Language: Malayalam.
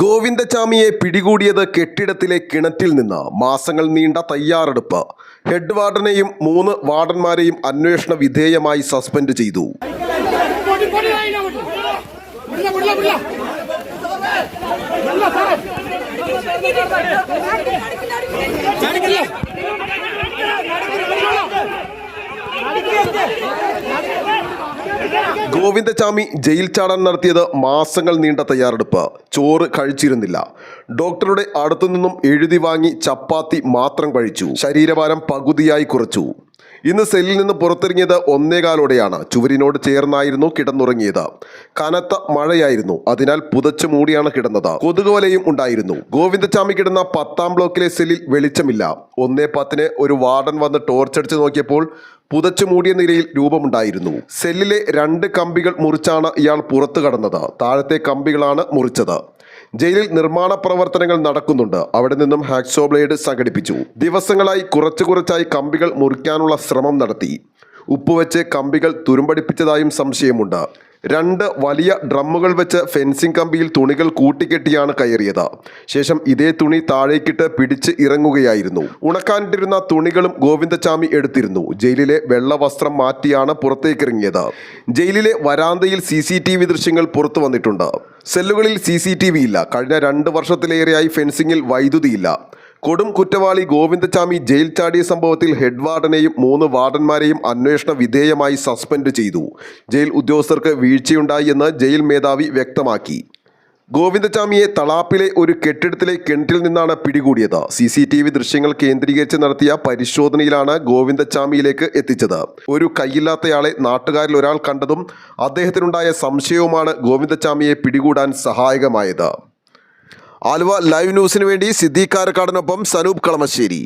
ഗോവിന്ദചാമിയെ പിടികൂടിയത് കെട്ടിടത്തിലെ കിണറ്റിൽ നിന്ന്. മാസങ്ങൾ നീണ്ട തയ്യാറെടുപ്പ്. ഹെഡ് വാർഡനെയും 3 വാർഡന്മാരെയും അന്വേഷണ വിധേയമായി സസ്പെൻഡ് ചെയ്തു. ഗോവിന്ദചാമി ജയിൽ ചാടാൻ നടത്തിയത് മാസങ്ങൾ നീണ്ട തയ്യാറെടുപ്പ്. ചോറ് കഴിച്ചിരുന്നില്ല. ഡോക്ടറുടെ അടുത്തുനിന്നും എഴുതി വാങ്ങി ചപ്പാത്തി മാത്രം കഴിച്ചു. ശരീരഭാരം പകുതിയായി കുറച്ചു. ഇന്ന് സെല്ലിൽ നിന്ന് പുറത്തിറങ്ങിയത് 1:15ഓടെയാണ്. ചുവരിനോട് ചേർന്നായിരുന്നു കിടന്നുറങ്ങിയത്. കനത്ത മഴയായിരുന്നു. അതിനാൽ പുതച്ചു മൂടിയാണ് കിടന്നത്. കൊതുകുവലയും ഉണ്ടായിരുന്നു. ഗോവിന്ദചാമി കിടന്ന 10ാം ബ്ലോക്കിലെ സെല്ലിൽ വെളിച്ചമില്ല. 1:10 ഒരു വാർഡൻ വന്ന് ടോർച്ചടിച്ച് നോക്കിയപ്പോൾ പുതച്ചു മൂടിയ നിലയിൽ രൂപമുണ്ടായിരുന്നു. സെല്ലിലെ 2 കമ്പികൾ മുറിച്ചാണ് ഇയാൾ പുറത്തു കടന്നത്. താഴത്തെ കമ്പികളാണ് മുറിച്ചത്. ജയിലിൽ നിർമ്മാണ പ്രവർത്തനങ്ങൾ നടക്കുന്നുണ്ട്. അവിടെ നിന്നും ഹാക്സോ ബ്ലേഡ് സംഘടിപ്പിച്ചു. ദിവസങ്ങളായി കുറച്ചായി കമ്പികൾ മുറിക്കാനുള്ള ശ്രമം നടത്തി. ഉപ്പുവെച്ച് കമ്പികൾ തുരുമ്പടിപ്പിച്ചതായും സംശയമുണ്ട്. 2 വലിയ ഡ്രമ്മുകൾ വെച്ച് ഫെൻസിംഗ് കമ്പിയിൽ തുണികൾ കൂട്ടിക്കെട്ടിയാണ് കയറിയത്. ശേഷം ഇതേ തുണി താഴേക്കിട്ട് പിടിച്ച് ഇറങ്ങുകയായിരുന്നു. ഉണക്കാനിട്ടിരുന്ന തുണികളും ഗോവിന്ദചാമി എടുത്തിരുന്നു. ജയിലിലെ വെള്ള വസ്ത്രം മാറ്റിയാണ് പുറത്തേക്കിറങ്ങിയത്. ജയിലിലെ വരാന്തയിൽ CCTV ദൃശ്യങ്ങൾ പുറത്തു വന്നിട്ടുണ്ട്. സെല്ലുകളിൽ CCTV ഇല്ല. കഴിഞ്ഞ 2 വർഷത്തിലേറെയായി ഫെൻസിംഗിൽ വൈദ്യുതിയില്ല. കൊടും കുറ്റവാളി ഗോവിന്ദചാമി ജയിൽ ചാടിയ സംഭവത്തിൽ ഹെഡ് വാർഡനെയും 3 വാർഡന്മാരെയും അന്വേഷണ വിധേയമായി സസ്പെൻഡ് ചെയ്തു. ജയിൽ ഉദ്യോഗസ്ഥർക്ക് വീഴ്ചയുണ്ടായി എന്ന് ജയിൽ മേധാവി വ്യക്തമാക്കി. ഗോവിന്ദചാമിയെ തളാപ്പിലെ ഒരു കെട്ടിടത്തിലെ കിണറ്റിൽ നിന്നാണ് പിടികൂടിയത്. CCTV ദൃശ്യങ്ങൾ കേന്ദ്രീകരിച്ച് നടത്തിയ പരിശോധനയിലാണ് ഗോവിന്ദചാമിയിലേക്ക് എത്തിച്ചത്. ഒരു കൈയില്ലാത്തയാളെ നാട്ടുകാരിൽ ഒരാൾ കണ്ടതും അദ്ദേഹത്തിനുണ്ടായ സംശയവുമാണ് ഗോവിന്ദചാമിയെ പിടികൂടാൻ സഹായകമായത്. ആലുവ ലൈവ് ന്യൂസിന് വേണ്ടി സിദ്ദീഖ് കാരക്കാടിനൊപ്പം സനൂപ് കളമശ്ശേരി.